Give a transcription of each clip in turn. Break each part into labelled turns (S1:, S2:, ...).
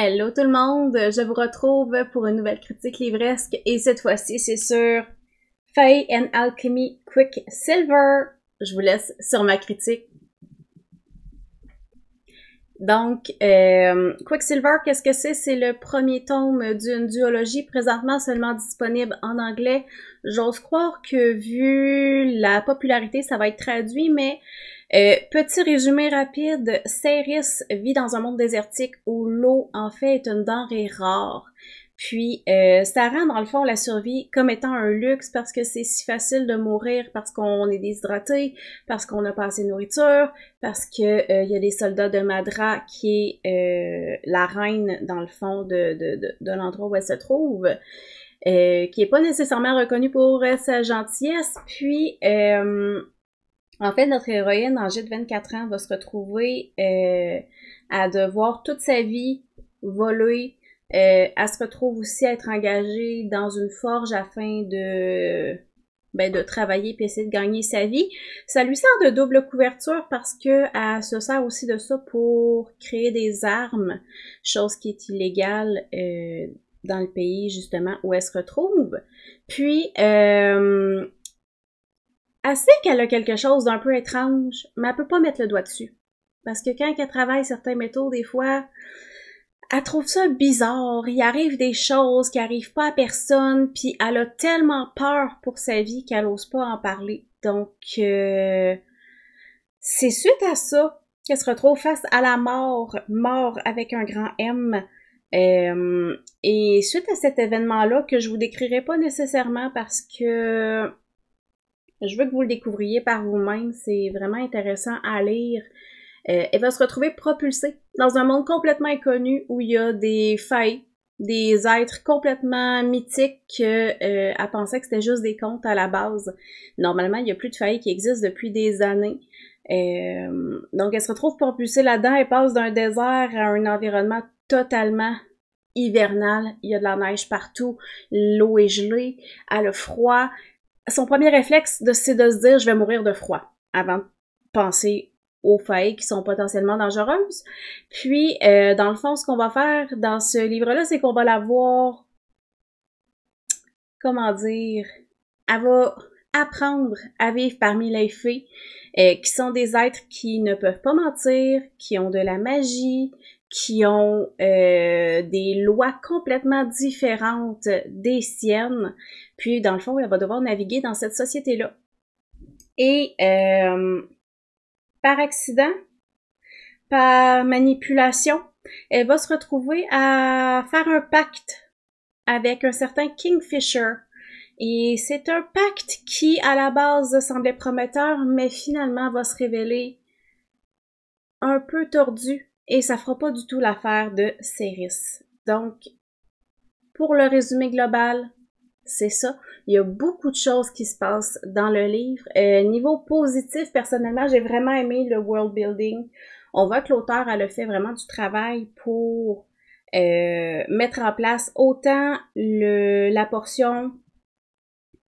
S1: Hello tout le monde, je vous retrouve pour une nouvelle critique livresque et cette fois-ci c'est sur Fate and Alchemy Quicksilver. Je vous laisse sur ma critique. Donc, Quicksilver, qu'est-ce que c'est? C'est le premier tome d'une duologie présentement seulement disponible en anglais. J'ose croire que vu la popularité, ça va être traduit, mais petit résumé rapide, Ceris vit dans un monde désertique où l'eau, en fait, est une denrée rare. Puis, ça rend, dans le fond, la survie comme étant un luxe parce que c'est si facile de mourir parce qu'on est déshydraté, parce qu'on n'a pas assez de nourriture, parce que y a des soldats de Madra qui est la reine, dans le fond, de l'endroit où elle se trouve, qui est pas nécessairement reconnue pour sa gentillesse. Puis, en fait, notre héroïne, âgée de 24 ans, va se retrouver à devoir toute sa vie voler. Elle se retrouve aussi à être engagée dans une forge afin de travailler puis essayer de gagner sa vie. Ça lui sert de double couverture parce que elle se sert aussi de ça pour créer des armes, chose qui est illégale dans le pays justement où elle se retrouve. Puis elle sait qu'elle a quelque chose d'un peu étrange, mais elle peut pas mettre le doigt dessus. Parce que quand elle travaille certains métaux, des fois, elle trouve ça bizarre. Il arrive des choses qui arrivent pas à personne, puis elle a tellement peur pour sa vie qu'elle ose pas en parler. Donc, c'est suite à ça qu'elle se retrouve face à la mort, mort avec un grand M. Et suite à cet événement-là, que je vous décrirai pas nécessairement parce que je veux que vous le découvriez par vous-même, c'est vraiment intéressant à lire. Elle va se retrouver propulsée dans un monde complètement inconnu où il y a des fées, des êtres complètement mythiques qu'elle pensait que c'était juste des contes à la base. Normalement, il n'y a plus de fées qui existent depuis des années. Donc, elle se retrouve propulsée là-dedans. Elle passe d'un désert à un environnement totalement hivernal. Il y a de la neige partout, l'eau est gelée, elle a froid. Son premier réflexe, c'est de se dire « je vais mourir de froid » avant de penser aux fées qui sont potentiellement dangereuses. Puis, dans le fond, ce qu'on va faire dans ce livre-là, c'est qu'on va la voir, comment dire, elle va apprendre à vivre parmi les fées, qui sont des êtres qui ne peuvent pas mentir, qui ont de la magie, qui ont des lois complètement différentes des siennes. Puis, dans le fond, elle va devoir naviguer dans cette société-là. Et par accident, par manipulation, elle va se retrouver à faire un pacte avec un certain Kingfisher. Et c'est un pacte qui, à la base, semblait prometteur, mais finalement va se révéler un peu tordu. Et ça fera pas du tout l'affaire de Ceris. Donc, pour le résumé global, c'est ça. Il y a beaucoup de choses qui se passent dans le livre. Niveau positif, personnellement, j'ai vraiment aimé le world building. On voit que l'auteur a fait vraiment du travail pour mettre en place autant la portion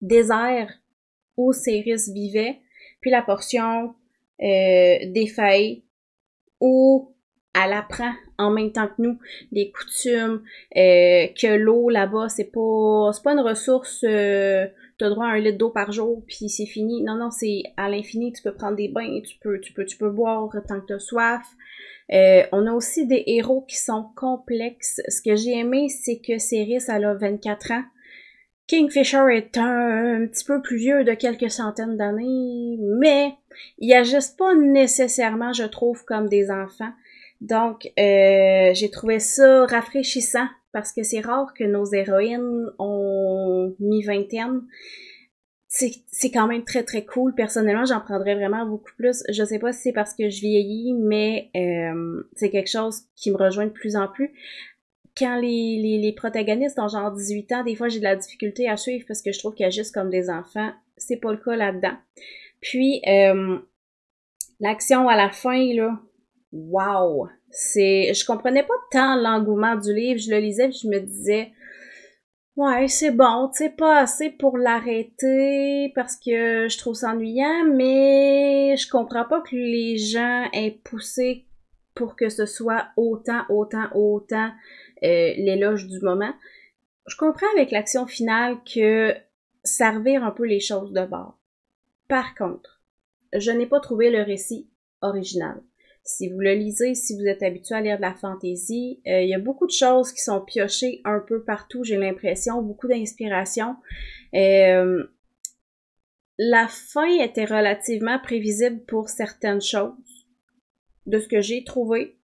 S1: désert où Ceris vivait, puis la portion des fées où elle apprend en même temps que nous des coutumes, que l'eau là-bas, c'est pas une ressource, t'as droit à 1 litre d'eau par jour, puis c'est fini. Non, non, c'est à l'infini, tu peux prendre des bains, tu peux boire tant que t'as soif. On a aussi des héros qui sont complexes. Ce que j'ai aimé, c'est que Ceris, elle a 24 ans. Kingfisher est un petit peu plus vieux de quelques centaines d'années, mais ils agissent pas nécessairement, je trouve, comme des enfants. Donc, j'ai trouvé ça rafraîchissant parce que c'est rare que nos héroïnes ont mi-vingtaine. C'est quand même très très cool. Personnellement, j'en prendrais vraiment beaucoup plus. Je sais pas si c'est parce que je vieillis, mais c'est quelque chose qui me rejoint de plus en plus. Quand les protagonistes ont genre 18 ans, des fois j'ai de la difficulté à suivre parce que je trouve qu'ils agissent comme des enfants. C'est pas le cas là-dedans. Puis, l'action à la fin, là, wow! Je comprenais pas tant l'engouement du livre, je le lisais puis je me disais, ouais, c'est bon, tu sais, pas assez pour l'arrêter parce que je trouve ça ennuyant, mais je comprends pas que les gens aient poussé pour que ce soit autant l'éloge du moment. Je comprends avec l'action finale que ça revire un peu les choses de bord. Par contre, je n'ai pas trouvé le récit original. Si vous le lisez, si vous êtes habitué à lire de la fantasy, il y a beaucoup de choses qui sont piochées un peu partout, j'ai l'impression, beaucoup d'inspiration. La fin était relativement prévisible pour certaines choses, de ce que j'ai trouvé,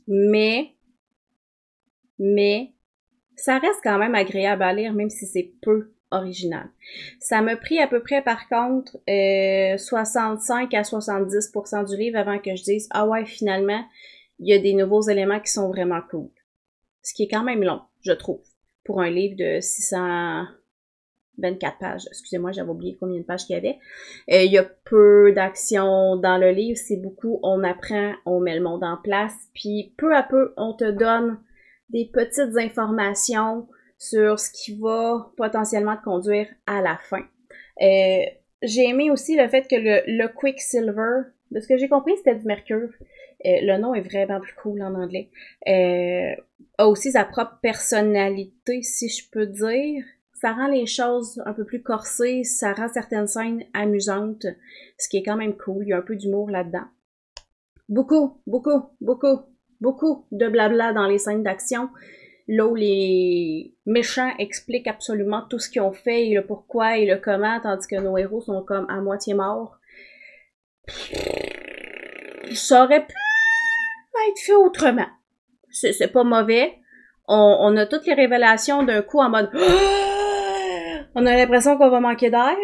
S1: mais ça reste quand même agréable à lire, même si c'est peu original. Ça m'a pris à peu près, par contre, 65 à 70% du livre avant que je dise « Ah ouais, finalement, il y a des nouveaux éléments qui sont vraiment cool. » Ce qui est quand même long, je trouve, pour un livre de 624 pages. Excusez-moi, j'avais oublié combien de pages qu'il y avait. Il y a peu d'action dans le livre, c'est beaucoup, on apprend, on met le monde en place, puis peu à peu, on te donne des petites informations sur ce qui va potentiellement te conduire à la fin. J'ai aimé aussi le fait que le Quicksilver, de ce que j'ai compris, c'était du mercure. Le nom est vraiment plus cool en anglais. A aussi sa propre personnalité, si je peux dire. Ça rend les choses un peu plus corsées, ça rend certaines scènes amusantes, ce qui est quand même cool. Il y a un peu d'humour là-dedans. Beaucoup de blabla dans les scènes d'action. Là où les méchants expliquent absolument tout ce qu'ils ont fait et le pourquoi et le comment, tandis que nos héros sont comme à moitié morts. Ça aurait pu être fait autrement. C'est pas mauvais. On a toutes les révélations d'un coup en mode on a l'impression qu'on va manquer d'air.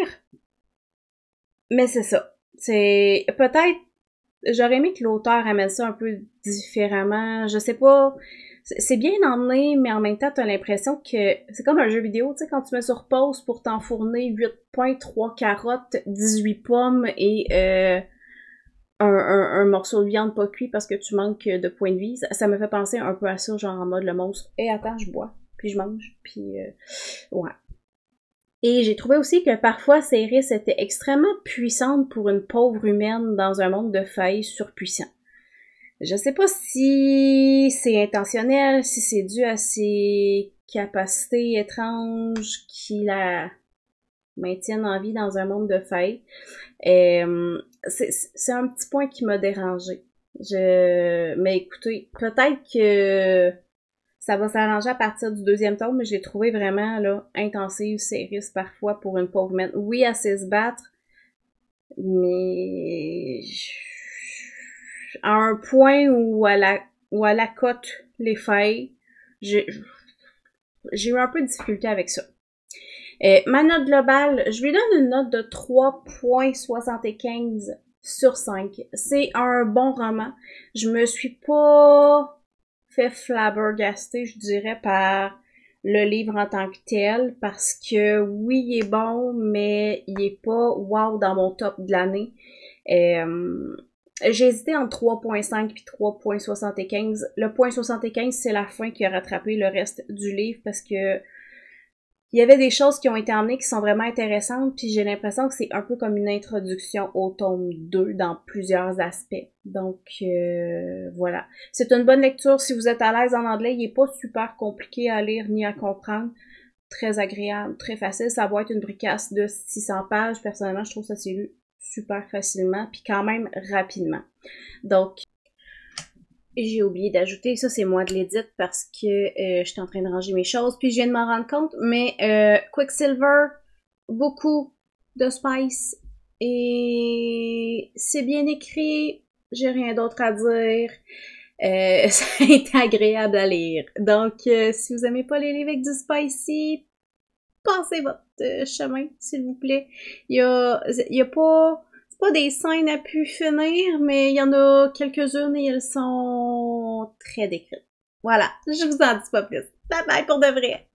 S1: Mais c'est ça. C'est peut-être j'aurais aimé que l'auteur amène ça un peu différemment. Je sais pas. C'est bien emmené, mais en même temps, t'as l'impression que c'est comme un jeu vidéo, tu sais, quand tu mets sur pause pour t'enfourner 8 points, 3 carottes, 18 pommes et un morceau de viande pas cuit parce que tu manques de points de vie. Ça me fait penser un peu à ça, genre en mode le monstre. Et attends, je bois, puis je mange, puis ouais. Et j'ai trouvé aussi que parfois Céris était extrêmement puissante pour une pauvre humaine dans un monde de failles surpuissant. Je sais pas si c'est intentionnel, si c'est dû à ses capacités étranges qui la maintiennent en vie dans un monde de failles. C'est un petit point qui m'a dérangée. Mais écoutez, peut-être que ça va s'arranger à partir du deuxième tome, mais j'ai trouvé vraiment là intensive, Céris parfois pour une pauvre humaine. Oui, elle sait se battre, mais à un point où elle accote les failles, j'ai eu un peu de difficulté avec ça. Ma note globale, je lui donne une note de 3.75 sur 5. C'est un bon roman. Je me suis pas fait flabbergaster, je dirais, par le livre en tant que tel, parce que oui, il est bon, mais il est pas wow dans mon top de l'année. J'ai hésité entre 3.5 puis 3.75. Le 0.75, c'est la fin qui a rattrapé le reste du livre parce que il y avait des choses qui ont été emmenées qui sont vraiment intéressantes, puis j'ai l'impression que c'est un peu comme une introduction au tome 2 dans plusieurs aspects. Donc, voilà. C'est une bonne lecture si vous êtes à l'aise en anglais. Il est pas super compliqué à lire ni à comprendre. Très agréable, très facile. Ça va être une bricasse de 600 pages. Personnellement, je trouve ça s'est lu super facilement, puis quand même rapidement. Donc, j'ai oublié d'ajouter, ça c'est moi de l'édite parce que je suis en train de ranger mes choses, puis je viens de m'en rendre compte, mais Quicksilver, beaucoup de spice, et c'est bien écrit, j'ai rien d'autre à dire, ça a été agréable à lire. Donc, si vous aimez pas les livres avec du spicy, passez votre chemin, s'il vous plaît. Il y a pas des scènes à pu finir, mais il y en a quelques-unes et elles sont très décrites. Voilà, je vous en dis pas plus. Bye bye pour de vrai!